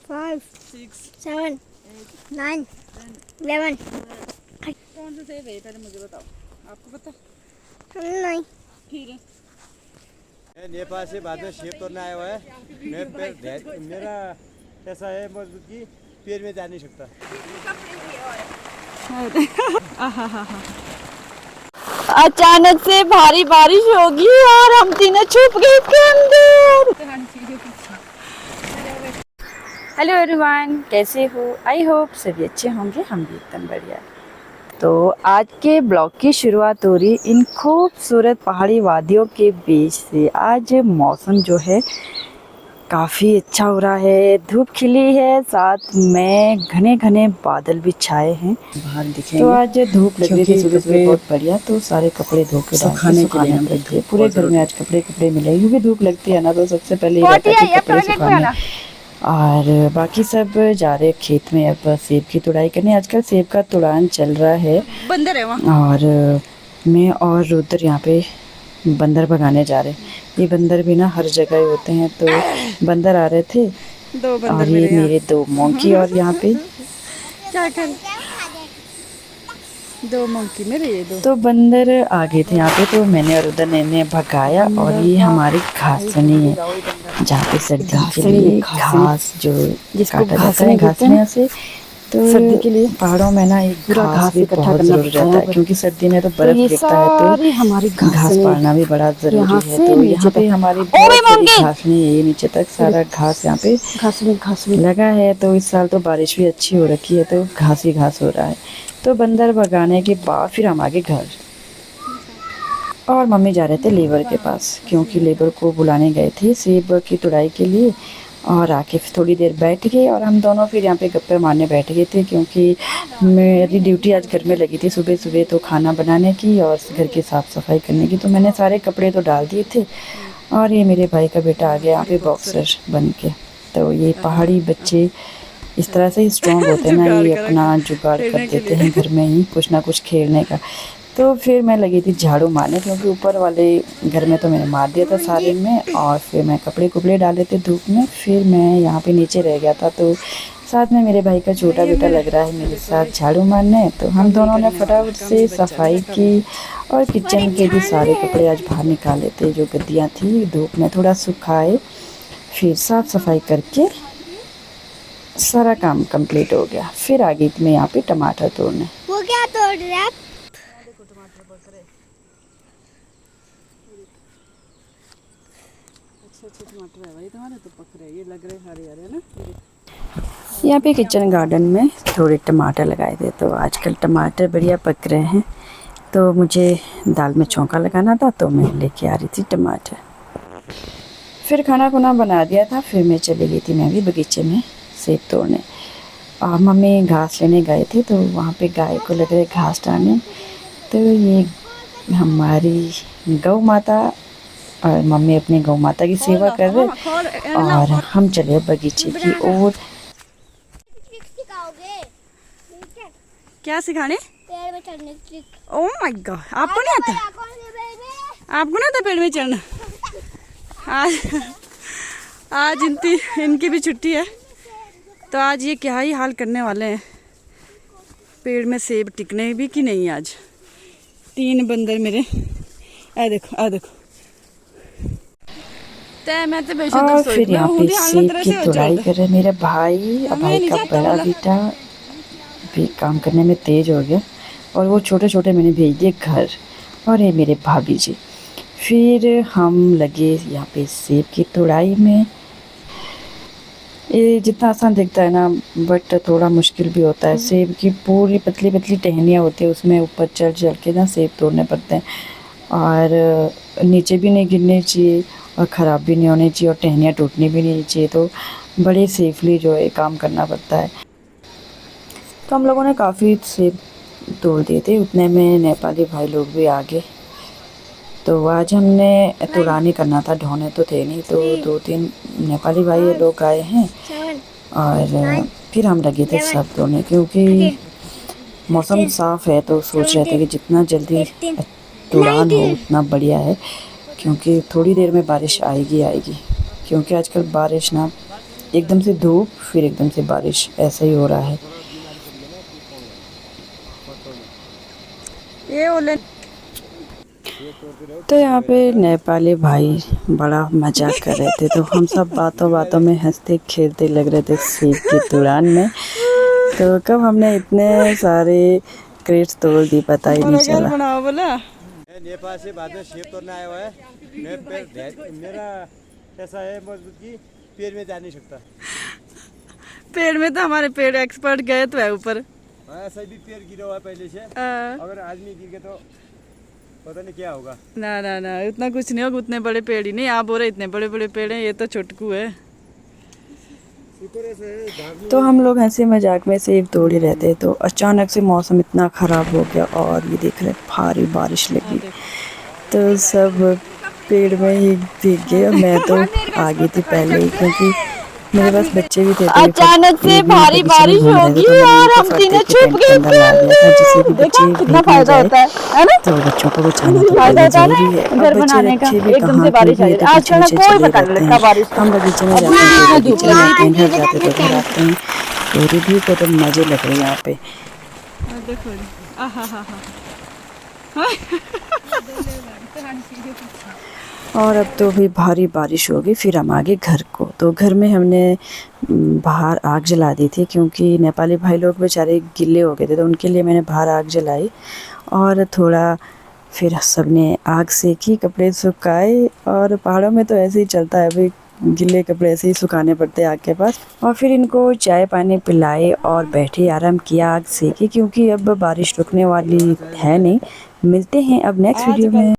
5, 6, 7, 8, 9, 10, 11. 12। कौन सा सेब है पहले मुझे बताओ, आपको पता? नहीं। फिर नेपाल से बाद में सेब तोड़ने आया हुआ है। मेरा ऐसा है मजबूत कि पैर में जा नहीं सकता। अचानक से भारी बारिश होगी और हम तीनों छुप गए इसके अंदर। हेलो एवरीवन, कैसे हो? आई होप सभी अच्छे होंगे, हम भी एकदम बढ़िया। तो आज के ब्लॉग की शुरुआत हो रही इन खूबसूरत पहाड़ी वादियों के बीच से। आज मौसम जो है काफ़ी अच्छा हो रहा है, धूप खिली है, साथ में घने घने बादल भी छाए हैं बाहर दिखेंगे। तो आज धूप लग रही थी सुबह सुबह बहुत बढ़िया, तो सारे कपड़े धो के सुखाने के लिए पूरे घर में आज कपड़े कपड़े मिले, क्योंकि धूप लगती है ना, तो सबसे पहले ये रहता है कि कपड़े सुखाने। और बाकी सब जा रहे खेत में अब सेब की तुड़ाई करने। आजकल सेब का तुड़ान चल रहा है, बंदर है वहाँ। और मैं और रुद्र यहाँ पे बंदर भगाने जा रहे। ये बंदर भी ना हर जगह ही होते हैं, तो बंदर आ रहे थे। दो बंदर और ये मेरे दो मोंकी, और यहाँ पे क्या कर दो मंकी मेरे, ये दो तो बंदर आ गए थे यहाँ पे, तो मैंने और रुद्र ने इन्हें भगाया। और ये हमारी घासनी है, जहाँ पे सर्दी के लिए घास जो काटा जाता है घासनियों से। तो सर्दी के लिए पहाड़ों में ना एक घास भी बहुत जरूरी रहता है, क्योंकि सर्दी में तो बर्फ गिरता है, तो हमारी घास पालना भी बड़ा जरूरी है। तो यहाँ पे हमारी घास नहीं है, ये नीचे तक सारा घास यहाँ पे घास लगा है। तो इस साल तो बारिश भी अच्छी हो रखी है, तो घास ही घास हो रहा है। तो बंदर भगाने के बाद फिर हम आगे घर, और मम्मी जा रहे थे लेबर के पास, क्योंकि लेबर को बुलाने गए थे सेब की तुड़ाई के लिए। और आके थोड़ी देर बैठ गए, और हम दोनों फिर यहाँ पे गप्पे मारने बैठ गए थे, क्योंकि मेरी ड्यूटी आज घर में लगी थी सुबह सुबह, तो खाना बनाने की और घर की साफ़ सफाई करने की। तो मैंने सारे कपड़े तो डाल दिए थे, और ये मेरे भाई का बेटा आ गया यहाँ पे बॉक्सर बन के। तो ये पहाड़ी बच्चे इस तरह से ही स्ट्रॉन्ग होते हैं ना, ये अपना जुगाड़ कर देते हैं घर में ही कुछ ना कुछ खेलने का। तो फिर मैं लगी थी झाड़ू मारने, क्योंकि ऊपर वाले घर में तो मैंने मार दिया था सारे में, और फिर मैं कपड़े कुपड़े डाले थे धूप में। फिर मैं यहाँ पे नीचे रह गया था, तो साथ में मेरे भाई का छोटा बेटा लग रहा है मेरे साथ झाड़ू मारने। तो हम दोनों ने फटाफट से सफाई की, और किचन के भी सारे कपड़े आज बाहर निकाले थे, जो गद्दियाँ थी धूप में थोड़ा सुखाए। फिर साफ़ सफाई करके सारा काम कंप्लीट हो गया। फिर आ गई मैं यहाँ पे टमाटर तोड़ने। वो क्या तोड़ रहे हैं आप? देखो टमाटर पक रहे, अच्छे टमाटर है भाई तुम्हारे, तो पक रहे, ये लग रहे हरे हरे ना। यहाँ पे किचन गार्डन में थोड़े टमाटर लगाए थे, तो आजकल टमाटर बढ़िया पक रहे हैं। तो मुझे दाल में छौंका लगाना था, तो मैं लेके आ रही थी टमाटर। फिर खाना खुना बना दिया था, फिर मैं चली गई थी मैं भी बगीचे में सेब तोड़ने। और मम्मी घास लेने गए थे, तो वहाँ पे गाय को लग रहे घास डालने। तो ये हमारी गौ माता, और मम्मी अपनी गौ माता की सेवा कर रहे, और हम चले बगीचे की ओर। सिखाओगे? क्या सिखाने? पेड़ में चढ़ने की। ओह माय गॉड, आपको नहीं आता? आपको नहीं आता पेड़ में चढ़ना? आज इनकी भी छुट्टी है, तो आज ये क्या ही हाल करने वाले हैं। पेड़ में सेब टिकने भी कि नहीं आज। 3 बंदर मेरे, आ देखो आ देखो। मैं तो और फिर यहाँ पे सेब की तुड़ाई कर रहे मेरे भाई, और भाई का बड़ा बेटा भी काम करने में तेज हो गया, और वो छोटे छोटे मैंने भेज दिए घर। और ये मेरे भाभी जी। फिर हम लगे यहाँ पे सेब की तुड़ाई में। ये जितना आसान दिखता है ना, बट थोड़ा मुश्किल भी होता है। सेब की पूरी पतली पतली टहनियाँ होती है, उसमें ऊपर चढ़ चढ़ के ना सेब तोड़ने पड़ते हैं, और नीचे भी नहीं गिरने चाहिए, और ख़राब भी नहीं होने चाहिए, और टहनियाँ टूटनी भी नहीं चाहिए। तो बड़े सेफली जो है काम करना पड़ता है। तो हम लोगों ने काफ़ी सेब तोड़ दिए थे, उतने में नेपाली भाई लोग भी आ गए। तो आज हमने तुड़ानी करना था, ढोने तो थे नहीं, तो 2-3 नेपाली भाई लोग आए हैं, और फिर हम लगे थे सब तोड़ने, क्योंकि मौसम साफ़ है। तो सोच रहे थे कि जितना जल्दी तुड़ान हो उतना बढ़िया है, क्योंकि थोड़ी देर में बारिश आएगी, क्योंकि आजकल बारिश ना एकदम से धूप फिर एकदम से बारिश, ऐसा ही हो रहा है। ये ओले तो यहाँ पे नेपाली भाई बड़ा मजाक कर रहे थे, तो हम सब बातों बातों में हंसते खेलते लग रहे थे सेब की तुड़ान में। तो कब हमने इतने सारे क्रेट्स तोड़ दी पता ही नहीं चला। बनाओ बोला। मैं नेपाल से बाद में सेब तोड़ने आया हुआ है। मेरा ऐसा है मजबूत कि पेड़ में जा नहीं सकता। पेड़ में तो हमारे पेड़ एक्सपर्ट गए तो है ऊपर। ऐसा भी पेड़ गिरा हुआ है पहले से, अगर आदमी गिर गए तो पता नहीं क्या होगा। ना ना ना, उतना कुछ नहीं होगा, उतने बड़े पेड़ ही नहीं। आप बोल रहे इतने बड़े बड़े पेड़ हैं, ये तो छोटकू है। तो हम लोग हंसी मजाक में सेब तोड़े रहते, तो अचानक से मौसम इतना ख़राब हो गया और ये देख रहे भारी बारिश लगी, तो सब पेड़ में ही भीग गए। मैं तो आ गई थी पहले ही, क्योंकि मेरे पास बच्चे भी थे। अचानक से भारी बारिश होगी और हम तीनों छुप गए। देखो कितना फायदा होता है ना? तो बच्चों को बचाना तो फायदा होता है जरूरी है। घर बनाने का। एकदम से बारिश आई, आजकल कोई पता नहीं लगता बारिश। हम बगीचे में जाते हैं, बगीचे में जाते हैं, घर जाते तो घर आते हैं। तो रिव्यू को तो मजे लग रहे हैं यहाँ पे। देखो और अब तो भी भारी बारिश होगी, फिर हम आगे घर को। तो घर में हमने बाहर आग जला दी थी, क्योंकि नेपाली भाई लोग बेचारे गिले हो गए थे, तो उनके लिए मैंने बाहर आग जलाई। और थोड़ा फिर सबने आग सेकी, कपड़े सुखाए। और पहाड़ों में तो ऐसे ही चलता है भाई, गिले कपड़े ऐसे ही सुखाने पड़ते हैं आग के पास। और फिर इनको चाय पानी पिलाए और बैठे आराम किया, आग सेकी, क्योंकि अब बारिश रुकने वाली है नहीं। मिलते हैं अब नेक्स्ट वीडियो में।